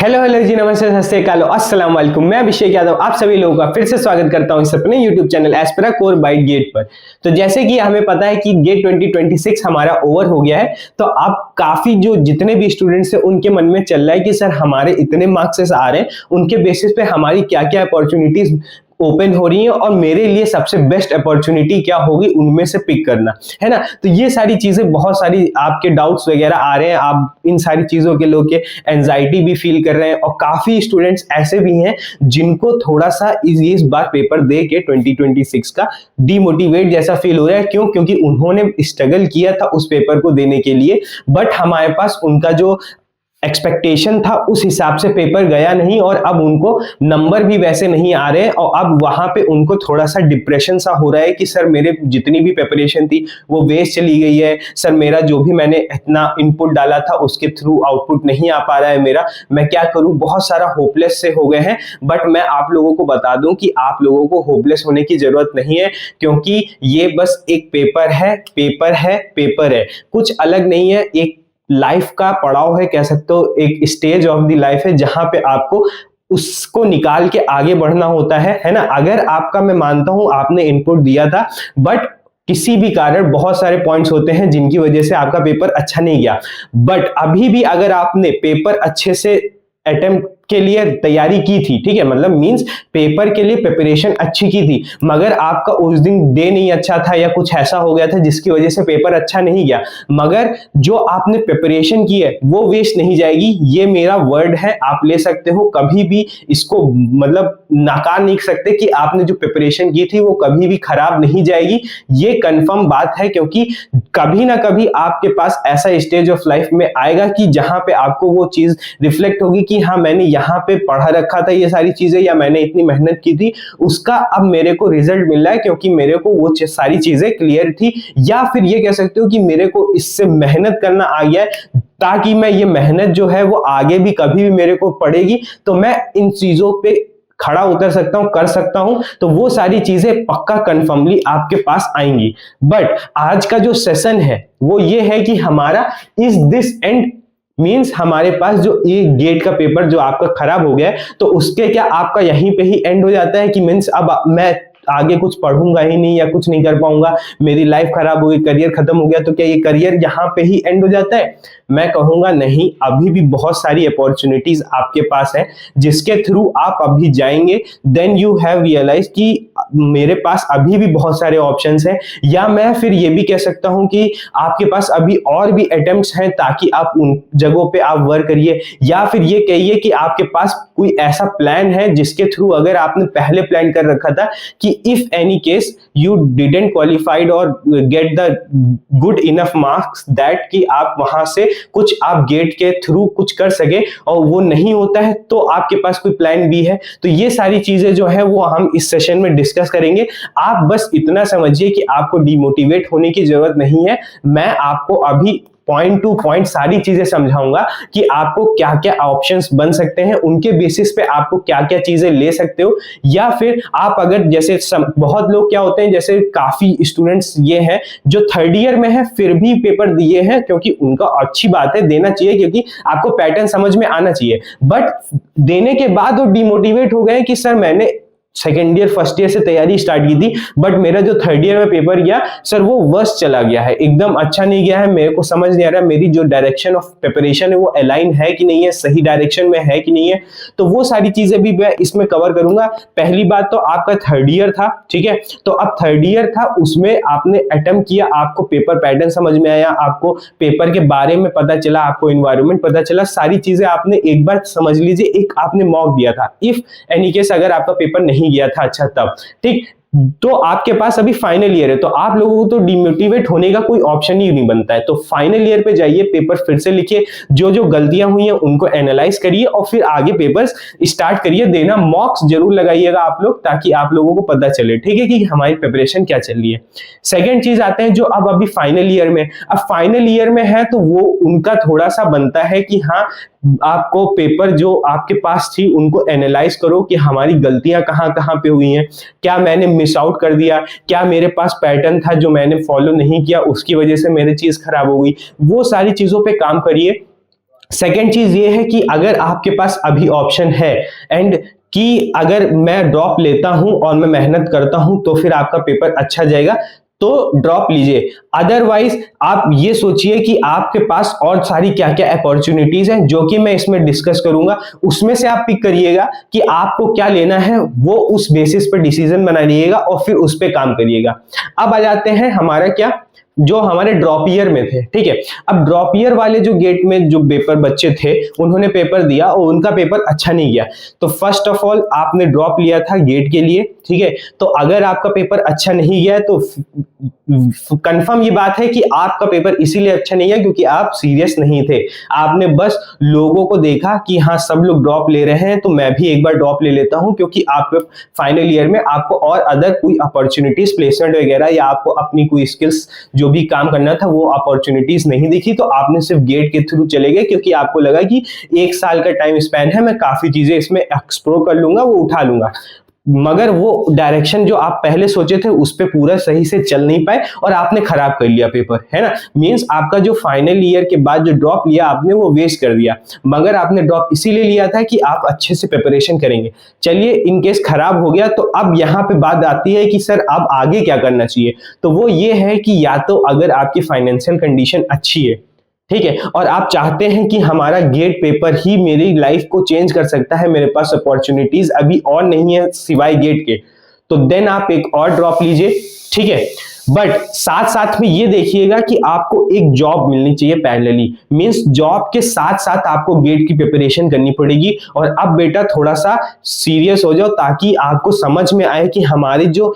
Hello hello जी, नमस्ते, सत श्री अकाल, अस्सलाम वालेकुम। मैं अभिषेक यादव आप सभी लोगों का फिर से स्वागत करता हूं इस अपने YouTube channel Aspira Core Byte Gate पर। तो जैसे कि हमें पता है कि गेट 2026 हमारा ओवर हो गया है, तो अब काफी जो जितने भी स्टूडेंट्स हैं उनके मन में चल रहा है कि सर हमारे इतने मार्क्स आ रहे हैं, उनके बेसिस पे हमारी क्या क्या अपॉर्चुनिटीज ओपन हो रही है और मेरे लिए सबसे बेस्ट अपॉर्चुनिटी क्या होगी उनमें से पिक करना है ना। तो ये सारी चीजें, बहुत सारी आपके डाउट्स वगैरह आ रहे हैं, आप इन सारी चीजों के लोग एंजाइटी भी फील कर रहे हैं और काफी स्टूडेंट्स ऐसे भी हैं जिनको थोड़ा सा इस बार पेपर दे के 2026 का डीमोटिवेट जैसा फील हो रहा है। क्यों? क्योंकि उन्होंने स्ट्रगल किया था उस पेपर को देने के लिए, बट हमारे पास उनका जो एक्सपेक्टेशन था उस हिसाब से पेपर गया नहीं और अब उनको नंबर भी वैसे नहीं आ रहे और अब वहां पे उनको थोड़ा सा डिप्रेशन सा हो रहा है कि सर मेरे जितनी भी प्रिपरेशन थी वो वेस्ट चली गई है, सर मेरा जो भी मैंने इतना इनपुट डाला था उसके थ्रू आउटपुट नहीं आ पा रहा है मेरा, मैं क्या करूं। बहुत सारा होपलेस से हो गए हैं। बट मैं आप लोगों को बता दूं कि आप लोगों को होपलेस होने की जरूरत नहीं है, क्योंकि ये बस एक पेपर है, पेपर है, पेपर है, कुछ अलग नहीं है। एक लाइफ का पड़ाव है, कह सकते हो एक स्टेज ऑफ द लाइफ है जहां पे आपको उसको निकाल के आगे बढ़ना होता है ना। अगर आपका, मैं मानता हूं आपने इनपुट दिया था, बट किसी भी कारण बहुत सारे पॉइंट्स होते हैं जिनकी वजह से आपका पेपर अच्छा नहीं गया, बट अभी भी अगर आपने पेपर अच्छे से अटेम्प्ट के लिए तैयारी की थी, ठीक है, मतलब मींस पेपर के लिए प्रिपरेशन अच्छी की थी, मगर आपका उस दिन डे नहीं अच्छा था या कुछ ऐसा हो गया था जिसकी वजह से पेपर अच्छा नहीं गया, मगर जो आपने प्रिपरेशन की है वो वेस्ट नहीं जाएगी। ये मेरा वर्ड है, आप ले सकते हो, कभी भी इसको मतलब नाकार नहीं सकते कि आपने जो प्रिपरेशन की थी वो कभी भी खराब नहीं जाएगी। ये कंफर्म बात है, क्योंकि कभी ना कभी आपके पास ऐसा स्टेज ऑफ लाइफ में आएगा कि जहां पे आपको वो चीज रिफ्लेक्ट होगी कि हाँ मैंने यहाँ पे पढ़ा रखा था ये सारी चीजें, या मैंने इतनी मेहनत की थी, उसका अब मेरे को रिजल्ट मिल रहा है क्योंकि मेरे को वो सारी चीजें क्लियर थी। या फिर ये कह सकते हो कि मेरे को इससे मेहनत करना आ गया है, ताकि मैं ये मेहनत जो है वो आगे भी कभी भी मेरे को पड़ेगी तो मैं इन चीजों पे खड़ा उतर सकता हूं, कर सकता हूं। तो वो सारी चीजें पक्का कंफर्मली आपके पास आएंगी। बट आज का जो सेशन है वो ये है कि हमारा इज दिस एंड, मींस हमारे पास जो ये गेट का पेपर जो आपका खराब हो गया है, तो उसके क्या आपका यहीं पे ही एंड हो जाता है कि मींस अब मैं आगे कुछ पढ़ूंगा ही नहीं या कुछ नहीं कर पाऊंगा, मेरी लाइफ खराब हो गई, करियर खत्म हो गया, तो क्या ये करियर यहाँ पे ही एंड हो जाता है? मैं कहूंगा नहीं, अभी भी बहुत सारी अपॉर्चुनिटीज आपके पास है जिसके थ्रू आप अभी जाएंगे। देन यू हैव रियलाइज कि मेरे पास अभी भी बहुत सारे ऑप्शंस हैं, या मैं फिर ये भी कह सकता हूं कि आपके पास अभी और भी अटेम्प्ट्स हैं ताकि आप उन जगहों पे आप वर्क करिए, या फिर ये कहिए कि आपके पास कोई ऐसा प्लान है जिसके थ्रू अगर आपने पहले प्लान कर रखा था कि if any case you didn't qualified or get the good enough marks that कि आप वहां से कुछ आप गेट के थ्रू कुछ कर सके, और वो नहीं होता है तो आपके पास कोई प्लान बी है। तो ये सारी चीजें जो है वो हम इस सेशन में डिस्कस करेंगे। आप बस इतना समझिए कि आपको डिमोटिवेट होने की जरूरत नहीं है। मैं आपको अभी पॉइंट टू पॉइंट सारी चीजें समझाऊंगा कि आपको क्या क्या ऑप्शंस बन सकते हैं, उनके बेसिस पे आपको क्या क्या चीजें ले सकते हो। या फिर आप अगर जैसे बहुत लोग क्या होते हैं, जैसे काफी स्टूडेंट्स ये हैं जो थर्ड ईयर में है फिर भी पेपर दिए हैं, क्योंकि उनका अच्छी बात है, देना चाहिए, क्योंकि आपको पैटर्न समझ में आना चाहिए। बट देने के बाद वो डिमोटिवेट हो गए कि सर मैंने सेकेंड ईयर फर्स्ट ईयर से तैयारी स्टार्ट की थी, बट मेरा जो थर्ड ईयर में पेपर गया सर वो वर्स्ट चला गया है, एकदम अच्छा नहीं गया है, मेरे को समझ नहीं आ रहा मेरी जो डायरेक्शन ऑफ प्रिपरेशन है वो अलाइन है कि नहीं है, सही डायरेक्शन में है कि नहीं है। तो वो सारी चीजें भी मैं इसमें कवर करूंगा। पहली बात तो आपका थर्ड ईयर था, ठीक है, तो अब थर्ड ईयर था, उसमें आपने अटेम्प्ट किया, आपको पेपर पैटर्न समझ में आया, आपको पेपर के बारे में पता चला, आपको एनवायरनमेंट पता चला, सारी चीजें आपने एक बार समझ लीजिए, एक आपने मॉक दिया था। इफ एनी केस अगर आपका पेपर नहीं गया था अच्छा तब, ठीक, तो आपके पास अभी फाइनल ईयर है, तो आप लोगों को तो डिमोटिवेट होने का कोई ऑप्शन ही नहीं बनता है। तो फाइनल ईयर पे जाइए, पेपर फिर से लिखिए, जो जो गलतियां हुई हैं उनको एनालाइज करिए और फिर आगे पेपर्स स्टार्ट करिए देना। मॉक्स जरूर लगाइएगा आप लोग, ताकि आप लोगों को पता चले, ठीक है, कि हमारी प्रिपरेशन क्या चल रही है। सेकेंड चीज आते हैं जो अब अभी फाइनल ईयर में, अब फाइनल ईयर में है तो वो उनका थोड़ा सा बनता है कि हाँ आपको पेपर जो आपके पास थी उनको एनालाइज करो कि हमारी गलतियां कहाँ कहाँ पे हुई हैं, क्या मैंने मिस आउट कर दिया, क्या मेरे पास पैटर्न था जो मैंने फॉलो नहीं किया उसकी वजह से मेरी चीज खराब हो गई। वो सारी चीजों पे काम करिए। सेकेंड चीज ये है कि अगर आपके पास अभी ऑप्शन है एंड कि अगर मैं ड्रॉप लेता हूं और मैं मेहनत करता हूं तो फिर आपका पेपर अच्छा जाएगा, तो ड्रॉप लीजिए। अदरवाइज आप ये सोचिए कि आपके पास और सारी क्या क्या अपॉर्चुनिटीज हैं जो कि मैं इसमें डिस्कस करूंगा, उसमें से आप पिक करिएगा कि आपको क्या लेना है, वो उस बेसिस पे डिसीजन बना लीजिएगा और फिर उस पे काम करिएगा। अब आ जाते हैं हमारा क्या, जो हमारे ड्रॉप ईयर में थे, ठीक है। अब ड्रॉप ईयर वाले जो गेट में जो पेपर बच्चे थे उन्होंने पेपर दिया और उनका पेपर अच्छा नहीं गया। तो फर्स्ट ऑफ ऑल आपने ड्रॉप लिया था गेट के लिए, ठीक है। तो अगर आपका पेपर अच्छा नहीं गया तो कंफर्म ये बात है कि आपका पेपर इसीलिए अच्छा नहीं है क्योंकि आप सीरियस नहीं थे। आपने बस लोगों को देखा कि हाँ सब लोग ड्रॉप ले रहे हैं तो मैं भी एक बार ड्रॉप ले लेता हूं, क्योंकि आपके फाइनल ईयर में आपको और अदर कोई अपॉर्चुनिटीज, प्लेसमेंट वगैरह या आपको अपनी कोई स्किल्स जो भी काम करना था वो अपॉर्चुनिटीज नहीं दिखी, तो आपने सिर्फ गेट के थ्रू चले गए क्योंकि आपको लगा कि 1 साल का टाइम स्पैन है, मैं काफी चीजें इसमें एक्सप्लोर कर लूंगा, वो उठा लूंगा। मगर वो डायरेक्शन जो आप पहले सोचे थे उस पे पूरा सही से चल नहीं पाए और आपने खराब कर लिया पेपर, है ना। मींस आपका जो फाइनल ईयर के बाद जो ड्रॉप लिया आपने वो वेस्ट कर दिया, मगर आपने ड्रॉप इसीलिए लिया था कि आप अच्छे से प्रिपरेशन करेंगे। चलिए इन केस खराब हो गया तो अब यहाँ पे बात आती है कि सर अब आगे क्या करना चाहिए। तो वो ये है कि या तो अगर आपकी फाइनेंशियल कंडीशन अच्छी है, ठीक है, और आप चाहते हैं कि हमारा गेट पेपर ही मेरी लाइफ को चेंज कर सकता है, मेरे पास अपॉर्चुनिटीज अभी और नहीं है सिवाय गेट के, तो देन आप एक और ड्रॉप लीजिए, ठीक है। बट साथ साथ में ये देखिएगा कि आपको एक जॉब मिलनी चाहिए पैरेलली। मींस जॉब के साथ साथ आपको गेट की प्रिपरेशन करनी पड़ेगी। और अब बेटा थोड़ा सा सीरियस हो जाओ ताकि आपको समझ में आए कि हमारी जो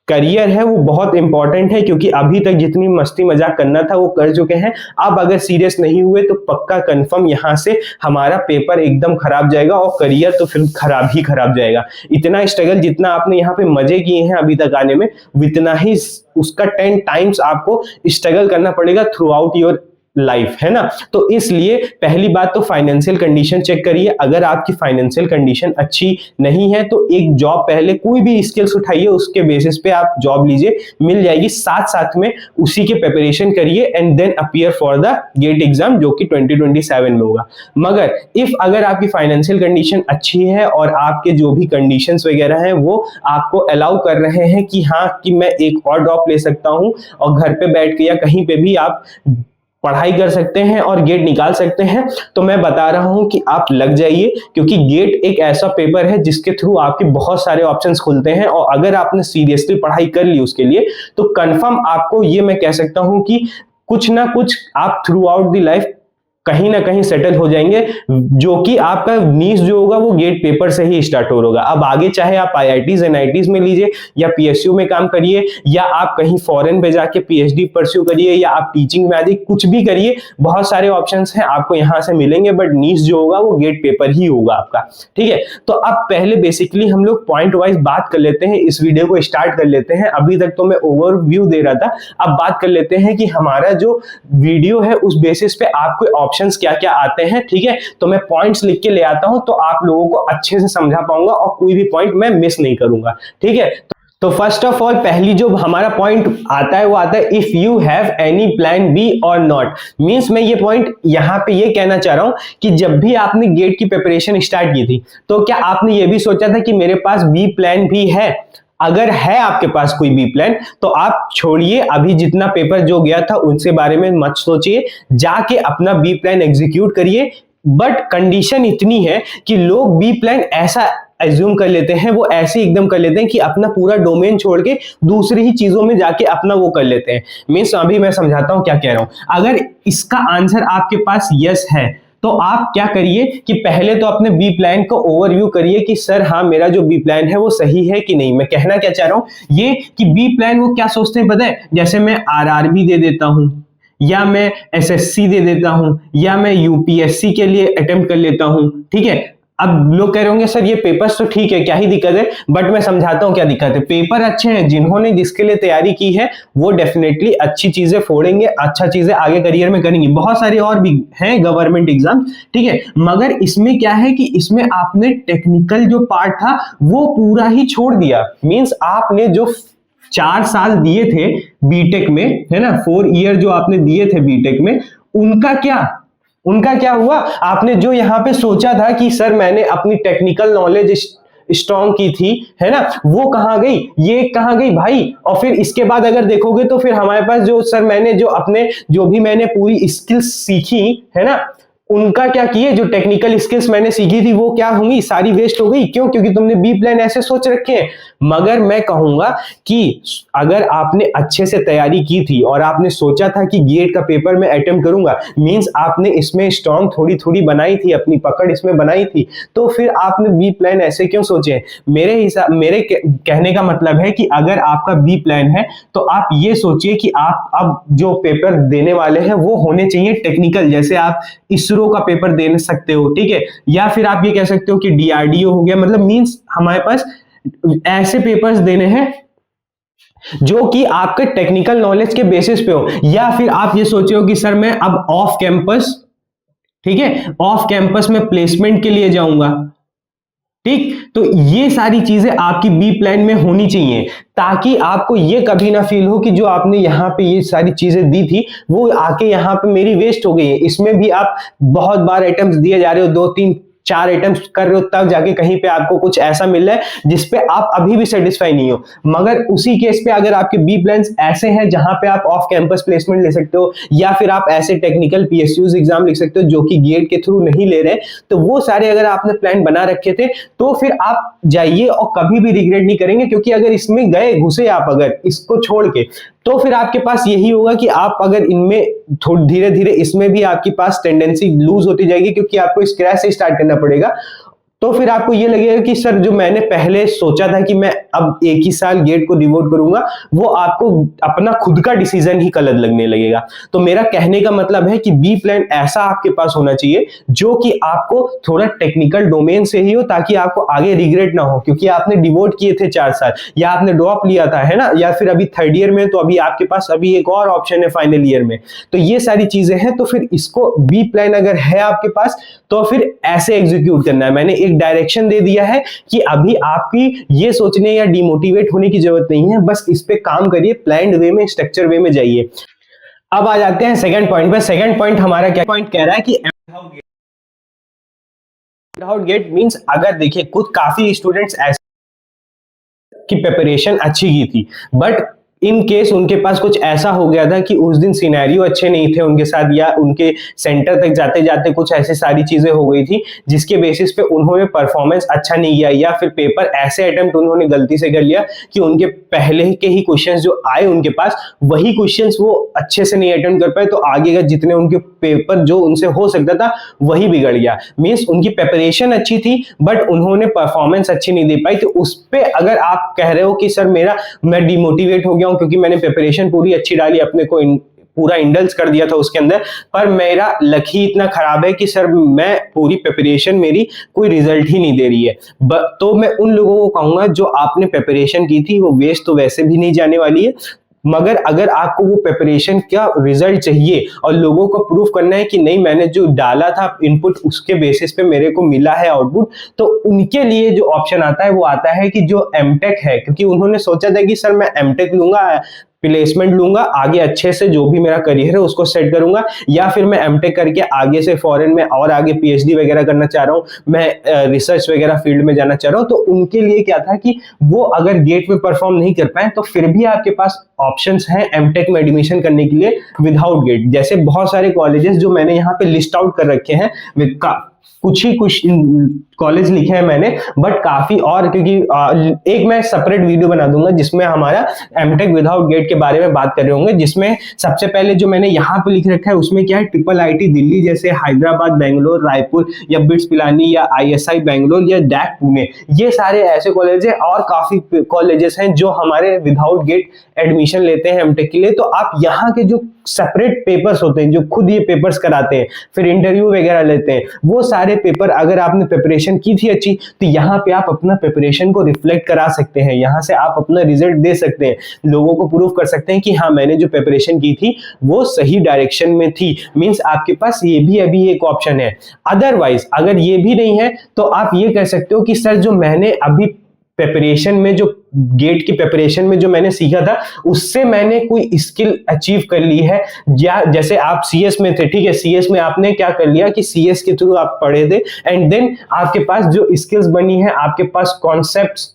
करियर है वो बहुत इंपॉर्टेंट है, क्योंकि अभी तक जितनी मस्ती मजाक करना था वो कर चुके हैं। अब अगर सीरियस नहीं हुए तो पक्का कंफर्म यहाँ से हमारा पेपर एकदम खराब जाएगा और करियर तो फिर खराब ही खराब जाएगा। इतना स्ट्रगल जितना आपने यहाँ पे मजे किए हैं अभी तक आने में, उतना ही उसका 10 टाइम्स आपको स्ट्रगल करना पड़ेगा थ्रू आउट योर लाइफ, है ना। तो इसलिए पहली बात तो फाइनेंशियल कंडीशन चेक करिए। अगर आपकी फाइनेंशियल कंडीशन अच्छी नहीं है तो एक जॉब, पहले कोई भी स्किल्स उठाइए, उसके बेसिस पे आप जॉब लीजिए, मिल जाएगी। साथ साथ में उसी के प्रिपरेशन करिए and then appear for the GATE exam जो कि 2027 में होगा। मगर अगर आपकी फाइनेंशियल कंडीशन अच्छी है और आपके जो भी कंडीशंस वगैरह हैं वो आपको अलाउ कर रहे हैं कि हाँ कि मैं एक और ड्रॉप ले सकता हूं और घर पे बैठ के या कहीं पे भी आप पढ़ाई कर सकते हैं और गेट निकाल सकते हैं, तो मैं बता रहा हूं कि आप लग जाइए, क्योंकि गेट एक ऐसा पेपर है जिसके थ्रू आपके बहुत सारे ऑप्शंस खुलते हैं। और अगर आपने सीरियसली पढ़ाई कर ली उसके लिए तो कंफर्म आपको ये मैं कह सकता हूं कि कुछ ना कुछ आप थ्रू आउट द लाइफ कहीं ना कहीं सेटल हो जाएंगे, जो कि आपका नीश जो होगा वो गेट पेपर से ही स्टार्ट होगा। अब आगे चाहे आप IITs NITs में लीजिए या PSU में काम करिए या आप कहीं फॉरेन पे जाके PhD परस्यू करिए या आप टीचिंग में आदि कुछ भी करिए, बहुत सारे ऑप्शंस हैं आपको यहाँ से मिलेंगे, बट नीश जो होगा वो गेट पेपर ही होगा आपका, ठीक है। तो अब पहले बेसिकली हम लोग पॉइंट वाइज बात कर लेते हैं, इस वीडियो को स्टार्ट कर लेते हैं। अभी तक तो मैं ओवरव्यू दे रहा था, अब बात कर लेते हैं कि हमारा जो वीडियो है उस बेसिस पे आपको ऑप्शंस क्या क्या आते हैं, ठीक है। तो मैं पॉइंट्स लिख के ले आता हूं तो आप लोगों को अच्छे से समझा पाऊंगा और कोई भी पॉइंट मैं मिस नहीं करूंगा, ठीक है। तो फर्स्ट ऑफ ऑल पहली जो हमारा पॉइंट आता है वो आता है if you have any plan B और नॉट। मींस मैं ये पॉइंट यहां पे ये कहना चाह रहा हूं कि जब भी आपने गेट की प्रिपरेशन स्टार्ट की थी तो क्या आपने ये भी सोचा था कि मेरे पास बी प्लान भी है? अगर है आपके पास कोई बी प्लान तो आप छोड़िए, अभी जितना पेपर जो गया था उनसे बारे में मत सोचिए, जाके अपना बी प्लान एग्जीक्यूट करिए। बट कंडीशन इतनी है कि लोग बी प्लान ऐसा एज्यूम कर लेते हैं, वो ऐसे एकदम कर लेते हैं कि अपना पूरा डोमेन छोड़ के दूसरी ही चीजों में जाके अपना वो कर लेते हैं। मींस अभी मैं समझाता हूं क्या कह रहा हूं। अगर इसका आंसर आपके पास यस है तो आप क्या करिए कि पहले तो अपने बी प्लान को ओवरव्यू करिए कि सर हाँ मेरा जो बी प्लान है वो सही है कि नहीं। मैं कहना क्या चाह रहा हूं ये कि बी प्लान वो क्या सोचते हैं पता है, जैसे मैं RRB दे देता हूं या मैं SSC दे देता हूं या मैं UPSC के लिए अटेम्प्ट कर लेता हूं, ठीक है। अब लोग कह रहे होंगे सर ये पेपर्स तो ठीक है, क्या ही दिक्कत है, बट मैं समझाता हूं क्या दिक्कत है। पेपर अच्छे हैं, जिन्होंने जिसके लिए तैयारी की है वो डेफिनेटली अच्छी चीजें फोड़ेंगे, अच्छा चीजें आगे करियर में करेंगे। बहुत सारे और भी हैं गवर्नमेंट एग्जाम, ठीक है। मगर इसमें क्या है कि इसमें आपने टेक्निकल जो पार्ट था वो पूरा ही छोड़ दिया। मींस आपने जो 4 साल दिए थे बीटेक में, है ना, 4 ईयर जो आपने दिए थे बीटेक में, उनका क्या उनका क्या हुआ, आपने जो यहाँ पे सोचा था कि सर मैंने अपनी टेक्निकल नॉलेज स्ट्रॉन्ग की थी, है ना, वो कहां गई, ये कहां गई भाई। और फिर इसके बाद अगर देखोगे तो फिर हमारे पास जो सर मैंने जो अपने जो भी मैंने पूरी स्किल्स सीखी है ना, उनका क्या किए, जो टेक्निकल स्किल्स मैंने सीखी थी वो क्या होंगी, सारी वेस्ट हो गई। क्यों? क्योंकि तुमने बी प्लान ऐसे सोच रखे हैं। मगर मैं कहूंगा कि अगर आपने अच्छे से तैयारी की थी और आपने सोचा था कि गेट का पेपर में अटेम्प्ट करूंगा, मींस आपने इसमें स्ट्रॉन्ग थोड़ी थोड़ी बनाई थी, अपनी पकड़ इसमें बनाई थी, तो फिर आपने बी प्लान ऐसे क्यों सोचे। मेरे कहने का मतलब है कि अगर आपका बी प्लान है तो आप ये सोचिए कि आप अब जो पेपर देने वाले हैं वो होने चाहिए टेक्निकल, जैसे आप इसरो का पेपर दे सकते हो, ठीक है, या फिर आप ये कह सकते हो कि डीआरडीओ हो गया, मतलब मींस हमारे पास ऐसे पेपर्स देने हैं जो कि आपके टेक्निकल नॉलेज के बेसिस पे हो। या फिर आप ये सोचे हो कि सर मैं अब ऑफ कैंपस, ठीक है, ऑफ कैंपस में प्लेसमेंट के लिए जाऊंगा, ठीक। तो ये सारी चीजें आपकी बी प्लान में होनी चाहिए, ताकि आपको ये कभी ना फील हो कि जो आपने यहाँ पे ये सारी चीजें दी थी वो आके यहाँ पे मेरी वेस्ट हो गई है। इसमें भी आप बहुत बार अटेम्प्ट दिए जा रहे हो, 2 3 4 अटेम्प्ट कर रहे हो, तब जाके कहीं पे आपको कुछ ऐसा मिल रहा है जिसपे आप अभी भी सेटिस्फाई नहीं हो। मगर उसी केस पे अगर आपके बी प्लान्स ऐसे हैं जहां पे आप ऑफ कैंपस प्लेसमेंट ले सकते हो, या फिर आप ऐसे टेक्निकल पीएसयूज एग्जाम लिख सकते हो जो कि गेट के थ्रू नहीं ले रहे, तो वो सारे अगर आपने प्लान बना रखे थे तो फिर आप जाइए और कभी भी रिग्रेट नहीं करेंगे। क्योंकि अगर इसमें गए घुसे आप अगर इसको छोड़ के, तो फिर आपके पास यही होगा कि आप अगर इनमें थोड़ी धीरे धीरे इसमें भी आपके पास टेंडेंसी लूज होती जाएगी, क्योंकि आपको स्क्रैच से स्टार्ट करना पड़ेगा। तो फिर आपको ये लगेगा कि सर जो मैंने पहले सोचा था कि मैं अब 1 ही साल गेट को डिवोट करूंगा, वो आपको अपना खुद का डिसीजन ही गलत लगने लगेगा। तो मेरा कहने का मतलब है कि बी प्लान ऐसा आपके पास होना चाहिए जो कि आपको थोड़ा टेक्निकल डोमेन से ही हो, ताकि आपको आगे रिग्रेट ना हो, क्योंकि आपने डिवोट किए थे 4 साल, या आपने ड्रॉप लिया था, है ना, या फिर अभी 3rd ईयर में, तो अभी आपके पास अभी एक और ऑप्शन है फाइनल ईयर में। तो ये सारी चीजें हैं, तो फिर इसको बी प्लान अगर है आपके पास तो फिर ऐसे एग्जीक्यूट करना है। मैंने एक डायरेक्शन दे दिया है कि अभी आपकी ये सोचने या डिमोटिवेट होने की जरूरत नहीं है, बस इस पे काम करिए, प्लान्ड वे में, स्ट्रक्चर वे में जाइए। अब आ जाते हैं सेकंड पॉइंट पे। सेकंड पॉइंट हमारा क्या पॉइंट कह रहा है कि विदाउट गेट मींस, अगर देखिए कुछ काफी स्टूडेंट्स ऐसे की प्रिपरेशन अच्छी की थी, बट इन केस उनके पास कुछ ऐसा हो गया था कि उस दिन सिनेरियो अच्छे नहीं थे उनके साथ, या उनके सेंटर तक जाते जाते कुछ ऐसी सारी चीजें हो गई थी जिसके बेसिस पे उन्होंने परफॉर्मेंस अच्छा नहीं किया, या फिर पेपर ऐसे अटेम्प्ट उन्होंने गलती से कर लिया कि उनके पहले के ही क्वेश्चंस जो आए उनके पास वही क्वेश्चंस वो अच्छे से नहीं अटेम्प्ट कर पाए, तो आगे का जितने उनके पेपर जो उनसे हो सकता था वही बिगड़ गया। मींस उनकी प्रिपरेशन अच्छी थी बट उन्होंने परफॉर्मेंस अच्छी नहीं दे पाई। तो उस पे अगर आप कह रहे हो कि सर मैं डिमोटिवेट हो गया क्योंकि मैंने प्रिपरेशन पूरी अच्छी डाली, अपने को पूरा इंडल्ज कर दिया था उसके अंदर, पर मेरा लक ही इतना खराब है कि सर मैं पूरी प्रिपरेशन मेरी कोई रिजल्ट ही नहीं दे रही है, तो मैं उन लोगों को कहूंगा जो आपने प्रिपरेशन की थी वो वेस्ट तो वैसे भी नहीं जाने वाली है, मगर अगर आपको वो प्रिपरेशन का रिजल्ट चाहिए और लोगों को प्रूफ करना है कि नहीं मैंने जो डाला था इनपुट उसके बेसिस पे मेरे को मिला है आउटपुट, तो उनके लिए जो ऑप्शन आता है वो आता है कि जो एमटेक है, क्योंकि उन्होंने सोचा था कि सर मैं एमटेक लूंगा, प्लेसमेंट लूंगा, आगे अच्छे से जो भी मेरा करियर है उसको सेट करूंगा, या फिर मैं एमटेक करके आगे से फॉरेन में और आगे पीएचडी वगैरह करना चाह रहा हूं, मैं रिसर्च वगैरह फील्ड में जाना चाह रहा हूं। तो उनके लिए क्या था कि वो अगर गेट में परफॉर्म नहीं कर पाए तो फिर भी आपके पास ऑप्शंस हैं एमटेक में एडमिशन करने के लिए विदाउट गेट। जैसे बहुत सारे कॉलेजेस जो मैंने यहाँ पे लिस्ट आउट कर रखे हैं, कुछ कॉलेज लिखे हैं मैंने, बट काफी और, क्योंकि एक मैं सेपरेट वीडियो बना दूंगा जिसमें हमारा एमटेक विदाउट गेट के बारे में बात कर रहे होंगे, जिसमें सबसे पहले जो मैंने यहाँ पे लिख रखा है उसमें क्या है, ट्रिपल आईटी दिल्ली जैसे हैदराबाद, बेंगलोर, रायपुर या बिट्स पिलानी या आईएसआई बेंगलोर या डैक पुणे, ये सारे ऐसे कॉलेज हैं और काफी कॉलेजेस हैं जो हमारे विदाउट गेट एडमिशन लेते हैं एमटेक के लिए। तो आप यहाँ के जो सेपरेट पेपर्स होते हैं, जो खुद ये पेपर्स कराते हैं, फिर इंटरव्यू वगैरह लेते हैं, वो सारे पेपर अगर आपने प्रिपरेशन की थी अच्छी, तो यहाँ पे आप अपना प्रिपरेशन को रिफ्लेक्ट करा सकते हैं, यहाँ से आप अपना रिजल्ट दे सकते हैं, लोगों को प्रूव कर सकते हैं कि हाँ मैंने जो प्रिपरेशन की थी वो सही डायरेक्शन में थी। मींस आपके पास ये भी अभी एक ऑप्शन है। अदरवाइज अगर ये भी नहीं है तो आप ये कह सकते हो कि सर जो मैंने अभी प्रिपरेशन में जो गेट की प्रिपरेशन में जो मैंने सीखा था उससे मैंने कोई स्किल अचीव कर ली है। जैसे आप सीएस में थे, ठीक है, सीएस में आपने क्या कर लिया कि सीएस के थ्रू आप पढ़े थे एंड देन आपके पास जो स्किल्स बनी है, आपके पास कॉन्सेप्ट्स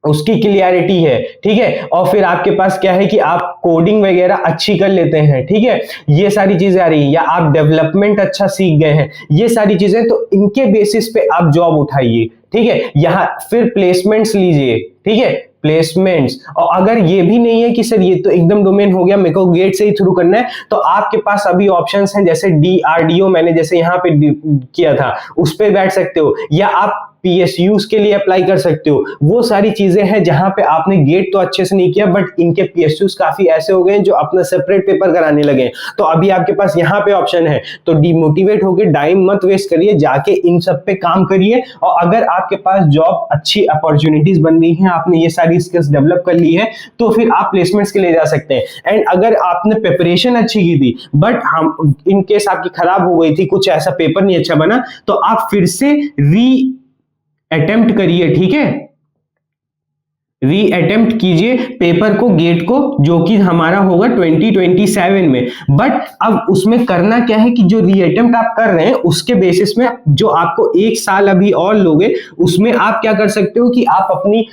उसकी क्लियरिटी है, ठीक है, और फिर आपके पास क्या है कि आप कोडिंग वगैरह अच्छी कर लेते हैं, ठीक है, ये सारी चीजें आ रही है, या आप डेवलपमेंट अच्छा सीख गए हैं, ये सारी चीजें, तो इनके बेसिस पे आप जॉब उठाइए, ठीक है। यहाँ फिर प्लेसमेंट्स लीजिए, ठीक है, प्लेसमेंट्स। और अगर ये भी नहीं है कि सर ये तो एकदम डोमेन हो गया, मेरे को गेट से ही थ्रू करना है, तो आपके पास अभी ऑप्शंस हैं, जैसे DRDO मैंने जैसे यहाँ पे किया था, उस पे बैठ सकते हो, या आप PSUs के लिए अप्लाई कर सकते हो। वो सारी चीजें हैं जहां पे आपने गेट तो अच्छे से नहीं किया, बट इनके PSUs काफी ऐसे हो गए जो अपना सेपरेट पेपर कराने लगे, तो अभी आपके पास यहाँ पे ऑप्शन है। तो डिमोटिवेट होकर टाइम मत वेस्ट करिए, जाके इन सब पे काम करिए, और अगर आपके पास जॉब अच्छी अपॉर्चुनिटीज बन रही हैं, आपने ये सारी स्किल्स डेवलप कर ली है, तो फिर आप प्लेसमेंट्स के लिए जा सकते हैं। एंड अगर आपने प्रिपरेशन अच्छी की थी बट हम इन केस आपकी खराब हो गई थी, कुछ ऐसा पेपर नहीं अच्छा बना, तो आप फिर से अटेम्प्ट करिए, ठीक है, अटेम्प्ट कीजिए पेपर को, गेट को, जो कि हमारा होगा 2027 में। बट अब उसमें करना क्या है कि जो अटेम्प्ट आप कर रहे हैं उसके बेसिस में जो आपको 1 साल अभी और लोगे, उसमें आप क्या कर सकते हो कि आप अपनी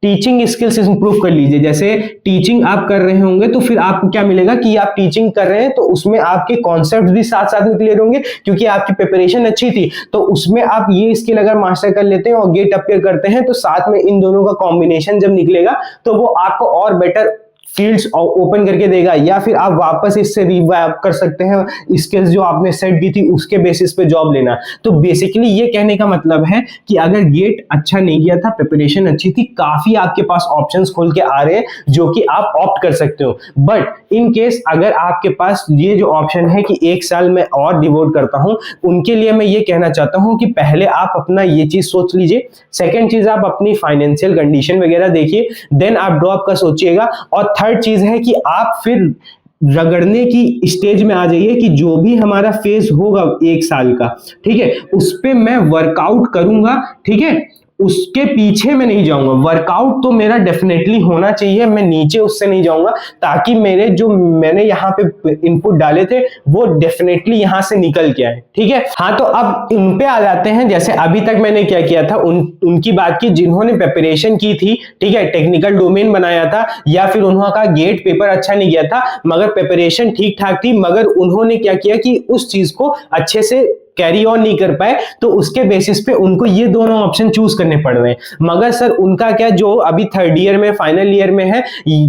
टीचिंग स्किल्स इंप्रूव कर लीजिए। जैसे टीचिंग आप कर रहे होंगे तो फिर आपको क्या मिलेगा कि आप टीचिंग कर रहे हैं, तो उसमें आपके कॉन्सेप्ट भी साथ साथ में क्लियर होंगे, क्योंकि आपकी प्रिपरेशन अच्छी थी, तो उसमें आप ये स्किल अगर मास्टर कर लेते हैं और गेट अपियर करते हैं, तो साथ में इन दोनों का कॉम्बिनेशन जब निकलेगा तो वो आपको और बेटर फील्ड्स ओपन करके देगा, या फिर आप वापस इससे रिवाइव कर सकते हैं स्किल्स जो आपने सेट की थी, उसके बेसिस पे जॉब लेना। तो बेसिकली ये कहने का मतलब है कि अगर गेट अच्छा नहीं गया था, प्रिपरेशन अच्छी थी, काफी आपके पास ऑप्शंस खोल के आ रहे हैं जो कि आप ऑप्ट कर सकते हो। बट इन केस अगर आपके पास ये जो ऑप्शन है कि 1 साल में और डिवोट करता हूं, उनके लिए मैं ये कहना चाहता हूं कि पहले आप अपना ये चीज सोच लीजिए। सेकेंड चीज, आप अपनी फाइनेंशियल कंडीशन वगैरह देखिए, देन आप ड्रॉप का सोचिएगा। और थर्ड चीज है कि आप फिर रगड़ने की स्टेज में आ जाइए कि जो भी हमारा फेज होगा 1 साल का, ठीक है, उस पे मैं वर्कआउट करूंगा, ठीक है, उसके पीछे मैं नहीं जाऊंगा। वर्कआउट तो मेरा डेफिनेटली होना चाहिए, मैं नीचे उससे नहीं जाऊंगा, ताकि मेरे जो मैंने यहाँ पे इनपुट डाले थे वो डेफिनेटली यहाँ से निकल के आए, ठीक है। हाँ, तो अब इन पे आ जाते हैं। जैसे अभी तक मैंने क्या किया था, उनकी बात की जिन्होंने प्रिपरेशन की थी, ठीक है, टेक्निकल डोमेन बनाया था, या फिर उन्होंने गेट पेपर अच्छा नहीं गया था मगर प्रिपरेशन ठीक ठाक थी, मगर उन्होंने क्या किया कि उस चीज को अच्छे से कैरी ऑन नहीं कर पाए, तो उसके बेसिस पे उनको ये दोनों ऑप्शन चूज करने पड़ रहे हैं। मगर सर उनका क्या, जो अभी 3rd ईयर में, फाइनल ईयर में है,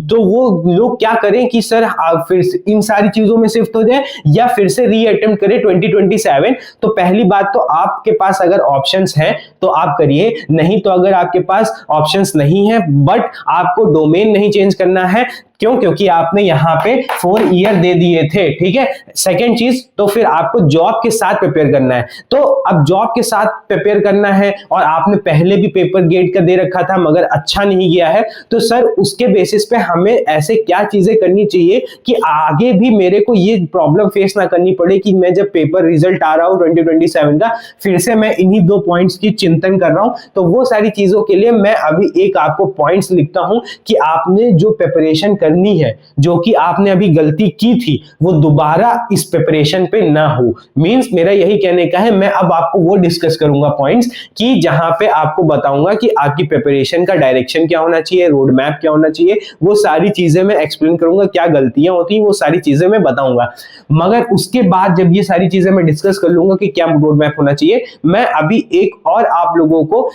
तो वो लोग क्या करें कि सर फिर इन सारी चीजों में शिफ्ट हो जाए या फिर से रीअटेम्प्ट करें 2027। तो पहली बात तो आपके पास अगर ऑप्शंस हैं तो आप करिए, नहीं तो अगर आपके पास ऑप्शंस नहीं है बट आपको डोमेन नहीं चेंज करना है, क्यों, क्योंकि आपने यहाँ पे 4 ईयर दे दिए थे, ठीक है। सेकेंड चीज, तो फिर आपको जॉब के साथ प्रिपेयर करना है। तो अब जॉब के साथ प्रिपेयर करना है और आपने पहले भी पेपर गेट का दे रखा था मगर अच्छा नहीं गया है, तो सर उसके बेसिस पे हमें ऐसे क्या चीजें करनी चाहिए कि आगे भी मेरे को ये प्रॉब्लम फेस ना करनी पड़े कि मैं जब पेपर रिजल्ट आ रहा हूँ 2027 का, फिर से मैं इन्हीं 2 पॉइंट्स की चिंतन कर रहा हूँ। तो वो सारी चीजों के लिए मैं अभी एक आपको पॉइंट्स लिखता हूं कि आपने जो प्रिपरेशन करनी है, जो कि आपने अभी गलती की थी, वो दोबारा इस प्रिपरेशन पे ना हो। मींस मेरा यही कहने का है, मैं अब आपको वो डिस्कस करूंगा पॉइंट्स कि जहां पे आपको बताऊंगा कि आपकी प्रिपरेशन का डायरेक्शन क्या होना चाहिए, रोड मैप क्या होना चाहिए, वो सारी चीजें मैं एक्सप्लेन करूंगा। क्या गलतियां होती हैं वो सारी चीजें मैं बताऊंगा। मगर उसके बाद जब ये सारी चीजें मैं डिस्कस कर लूंगा कि क्या रोड मैप होना चाहिए, मैं अभी एक और आप लोगों को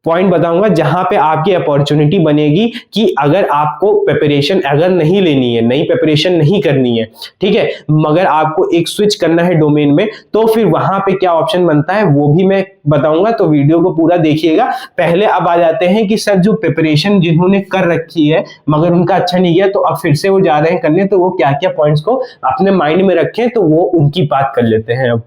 पॉइंट बताऊंगा जहां पे आपकी अपॉर्चुनिटी बनेगी कि अगर आपको प्रिपरेशन अगर नहीं लेनी है, नई प्रिपरेशन नहीं करनी है, ठीक है, मगर आपको एक स्विच करना है डोमेन में, तो फिर वहां पे क्या ऑप्शन बनता है वो भी मैं बताऊंगा। तो वीडियो को पूरा देखिएगा। पहले अब आ जाते हैं कि सर जो प्रिपरेशन जिन्होंने कर रखी है मगर उनका अच्छा नहीं गया, तो अब फिर से वो जा रहे हैं करने, तो वो क्या क्या पॉइंट्स को अपने माइंड में रखें, तो वो उनकी बात कर लेते हैं। अब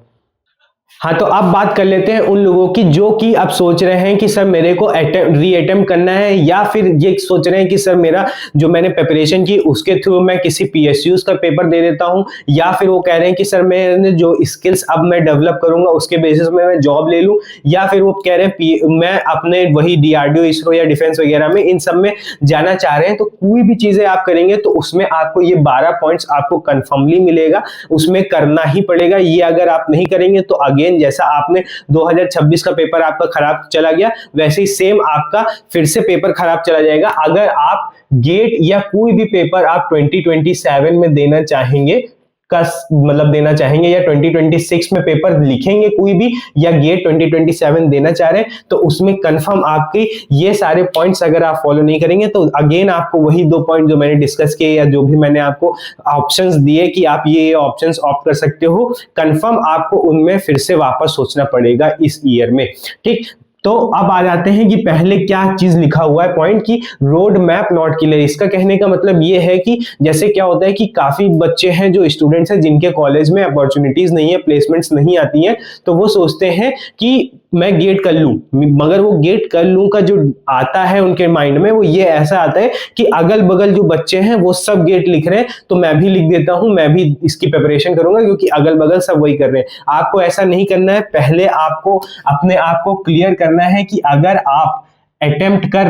हाँ, तो अब बात कर लेते हैं उन लोगों की जो कि अब सोच रहे हैं कि सर मेरे को री अटेम्प्ट करना है, या फिर ये सोच रहे हैं कि सर मेरा जो मैंने प्रिपरेशन की उसके थ्रू मैं किसी PSUs का पेपर दे देता हूं, या फिर वो कह रहे हैं कि सर मैंने जो स्किल्स अब मैं डेवलप करूंगा उसके बेसिस में मैं जॉब ले लूं, या फिर वो कह रहे हैं मैं अपने वही DRDO, इसरो या डिफेंस वगैरह में इन सब में जाना चाह रहे हैं। तो कोई भी चीजें आप करेंगे तो उसमें आपको ये 12 पॉइंट्स आपको कंफर्मली मिलेगा, उसमें करना ही पड़ेगा। ये अगर आप नहीं करेंगे तो अगेन जैसा आपने 2026 का पेपर आपका खराब चला गया, वैसे ही सेम आपका फिर से पेपर खराब चला जाएगा। अगर आप गेट या कोई भी पेपर आप 2027 में देना चाहेंगे मतलब देना चाहेंगे, या 2026 में पेपर लिखेंगे कोई भी, या गेट 2027 देना चाह रहे हैं, तो उसमें कंफर्म आपके ये सारे पॉइंट्स अगर आप फॉलो नहीं करेंगे तो अगेन आपको वही 2 पॉइंट जो मैंने डिस्कस किए या जो भी मैंने आपको ऑप्शंस दिए कि आप ये ऑप्शंस ऑप्ट कर सकते हो, कंफर्म आपको उनमें फिर से वापस सोचना पड़ेगा इस ईयर में। ठीक, तो अब आ जाते हैं कि पहले क्या चीज लिखा हुआ है पॉइंट की रोड मैप नॉट क्लियर। इसका कहने का मतलब ये है कि जैसे क्या होता है कि काफी बच्चे हैं जो स्टूडेंट्स हैं जिनके कॉलेज में अपॉर्चुनिटीज नहीं है, प्लेसमेंट्स नहीं आती हैं, तो वो सोचते हैं कि मैं गेट कर लूं, मगर वो गेट कर लूं का जो आता है उनके माइंड में वो ये ऐसा आता है कि अगल बगल जो बच्चे हैं वो सब गेट लिख रहे हैं तो मैं भी लिख देता हूं, मैं भी इसकी प्रिपरेशन करूंगा क्योंकि अगल बगल सब वही कर रहे हैं। आपको ऐसा नहीं करना है, पहले आपको अपने आप को क्लियर करना है कि अगर आप अटेम्प्ट कर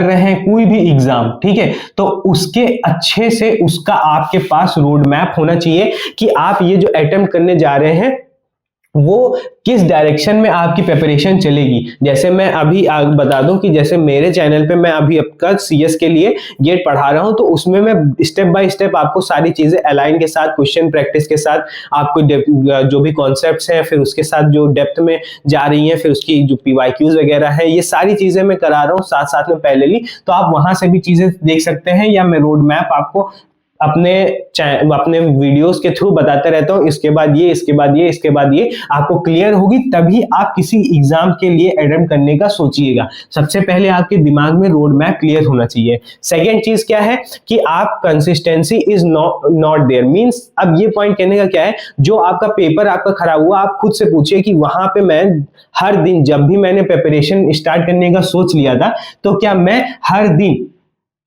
रहे हैं कोई भी एग्जाम, ठीक है, तो उसके अच्छे से उसका आपके पास रोड मैप होना चाहिए कि आप ये जो अटेम्प्ट करने जा रहे हैं वो किस डायरेक्शन में आपकी प्रिपरेशन चलेगी। जैसे मैं अभी बता दूं कि जैसे मेरे चैनल पे मैं अभी आपका CS के लिए गेट पढ़ा रहा हूं, तो उसमें मैं स्टेप बाय स्टेप आपको सारी चीजें अलाइन के साथ, क्वेश्चन प्रैक्टिस के साथ, आपको जो भी कॉन्सेप्ट्स हैं फिर उसके साथ जो डेप्थ में जा रही हैं, फिर उसकी जो PYQs वगैरह है, ये सारी चीजें मैं करा रहा हूँ साथ साथ में पैरेलली। तो आप वहां से भी चीजें देख सकते हैं, या मैं रोड मैप आपको अपने वीडियोस के थ्रू बताते रहता हूं, इसके बाद ये, इसके बाद ये, इसके बाद ये, आपको क्लियर होगी तभी आप किसी एग्जाम के लिए अटेम्प्ट करने का सोचिएगा। सबसे पहले आपके दिमाग में रोड मैप क्लियर होना चाहिए। सेकेंड चीज क्या है कि आप consistency is not there, means अब ये पॉइंट कहने का क्या है, जो आपका पेपर आपका खराब हुआ आप खुद से पूछिए कि वहां पे मैं हर दिन, जब भी मैंने प्रिपरेशन स्टार्ट करने का सोच लिया था, तो क्या मैं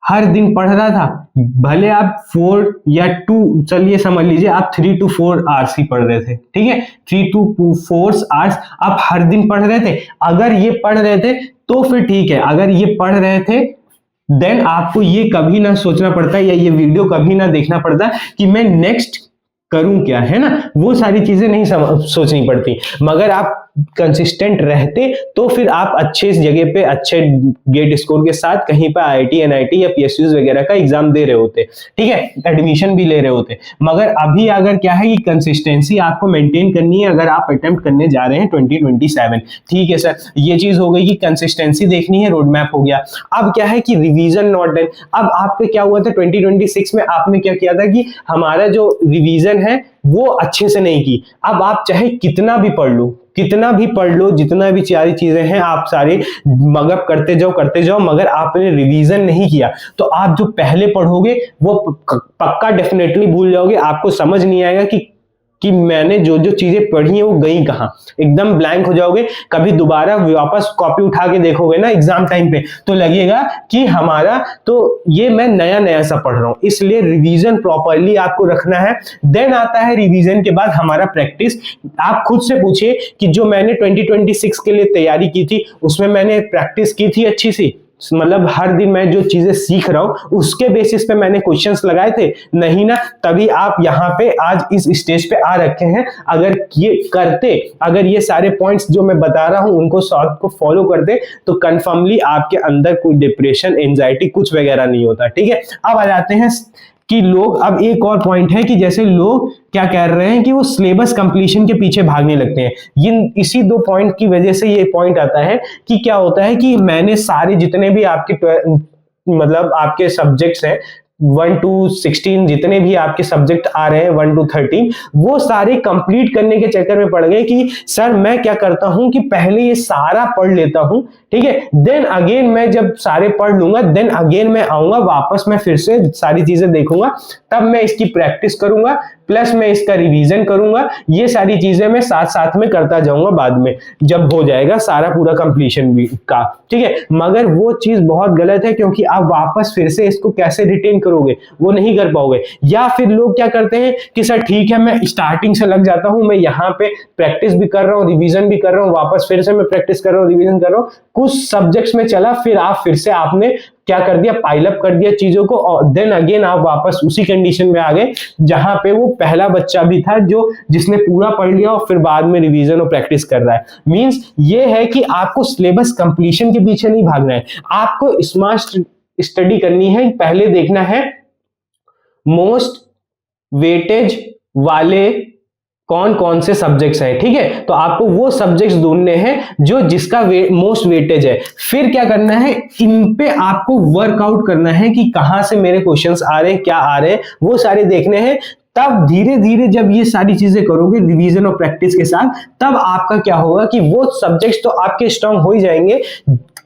हर दिन पढ़ रहा था? भले आप 4 या 2, चलिए समझ लीजिए आप 3 to 4 आवर्स ही पढ़ रहे थे, ठीक है, 3 to 4 आवर्स आप हर दिन पढ़ रहे थे। अगर ये पढ़ रहे थे तो फिर ठीक है, अगर ये पढ़ रहे थे देन आपको ये कभी ना सोचना पड़ता या ये वीडियो कभी ना देखना पड़ता कि मैं नेक्स्ट करूं क्या, है ना, वो सारी चीजें नहीं सोचनी पड़ती। मगर आप कंसिस्टेंट रहते तो फिर आप अच्छे जगह पे अच्छे गेट स्कोर के साथ कहीं पे IIT NIT या PSUs वगैरह का एग्जाम दे रहे होते, ठीक है, एडमिशन भी ले रहे होते। मगर अभी अगर क्या है कि कंसिस्टेंसी आपको मेंटेन करनी है अगर आप अटेम्प्ट करने जा रहे हैं 2027, ठीक है सर, ये चीज हो गई कि कंसिस्टेंसी देखनी है, रोड मैप हो गया। अब क्या है कि रिवीजन नॉट डन। अब आपके क्या हुआ था 2026 में, आपने क्या किया था कि हमारा जो रिवीजन है वो अच्छे से नहीं की। अब आप चाहे कितना भी पढ़ लो, जितना भी सारी चीजें हैं आप सारे मगअप करते जाओ, मगर आपने रिवीजन नहीं किया तो आप जो पहले पढ़ोगे वो पक्का डेफिनेटली भूल जाओगे। आपको समझ नहीं आएगा कि मैंने जो चीजें पढ़ी हैं वो गई कहां, एकदम ब्लैंक हो जाओगे। कभी दोबारा वापस कॉपी उठा के देखोगे ना एग्जाम टाइम पे तो लगेगा कि हमारा तो ये मैं नया सा पढ़ रहा हूं। इसलिए रिवीजन प्रॉपरली आपको रखना है। देन आता है रिवीजन के बाद हमारा प्रैक्टिस। आप खुद से पूछिए कि जो मैंने 2026 के लिए तैयारी की थी उसमें मैंने प्रैक्टिस की थी अच्छी सी, मतलब हर दिन मैं जो चीजें सीख रहा हूं उसके बेसिस पे मैंने क्वेश्चंस लगाए थे, नहीं ना, तभी आप यहाँ पे आज इस स्टेज पे आ रखे हैं। अगर ये सारे पॉइंट्स जो मैं बता रहा हूं उनको शॉर्ट को फॉलो करते तो कंफर्मली आपके अंदर कोई डिप्रेशन, एंजाइटी कुछ वगैरह नहीं होता, ठीक है। अब आ जाते हैं कि लोग, अब एक और पॉइंट है कि जैसे लोग क्या कर रहे हैं कि वो सिलेबस कंप्लीशन के पीछे भागने लगते हैं। इसी 2 पॉइंट की वजह से ये पॉइंट आता है कि क्या होता है कि मैंने सारे जितने भी आपके मतलब आपके सब्जेक्ट्स हैं 1 to 16 जितने भी आपके सब्जेक्ट आ रहे हैं 1 to 13 वो सारे कंप्लीट करने के चक्कर में पड़ गए कि सर मैं क्या करता हूं कि पहले ये सारा पढ़ लेता हूं, ठीक है, देन अगेन मैं जब सारे पढ़ लूंगा देन अगेन मैं आऊंगा वापस, मैं फिर से सारी चीजें देखूंगा, तब मैं इसकी प्रैक्टिस करूंगा, प्लस मैं इसका रिवीजन करूंगा। ये सारी चीजें मैं साथ साथ में करता जाऊंगा बाद में जब हो जाएगा सारा पूरा कंप्लीशन भी का, ठीक है। मगर वो चीज बहुत गलत है, क्योंकि आप वापस फिर से इसको कैसे रिटेन करोगे, वो नहीं कर पाओगे। या फिर लोग क्या करते हैं कि सर ठीक है मैं स्टार्टिंग से लग जाता हूं, मैं यहाँ पे प्रैक्टिस भी कर रहा हूँ, रिवीजन भी कर रहा हूँ, वापस फिर से मैं प्रैक्टिस कर रहा हूँ, रिवीजन कर रहा हूँ, कुछ सब्जेक्ट्स में चला, फिर आप फिर से आपने क्या कर दिया, पाइल अप कर दिया चीजों को, और देन अगेन आप वापस उसी कंडीशन में आ गए जहां पे वो पहला बच्चा भी था जो जिसने पूरा पढ़ लिया और फिर बाद में रिवीजन और प्रैक्टिस कर रहा है। मींस ये है कि आपको सिलेबस कंप्लीशन के पीछे नहीं भागना है, आपको स्मार्ट स्टडी करनी है। पहले देखना है मोस्ट वेटेज वाले कौन कौन से सब्जेक्ट्स हैं, ठीक है। तो आपको वो सब्जेक्ट्स ढूंढने हैं जो जिसका मोस्ट वेटेज है। फिर क्या करना है, इन पे आपको वर्कआउट करना है कि कहां से मेरे क्वेश्चंस आ रहे हैं, क्या आ रहे हैं, वो सारे देखने हैं। तब धीरे धीरे जब ये सारी चीजें करोगे रिवीजन और प्रैक्टिस के साथ, तब आपका क्या होगा कि वो सब्जेक्ट्स तो आपके स्ट्रांग हो ही जाएंगे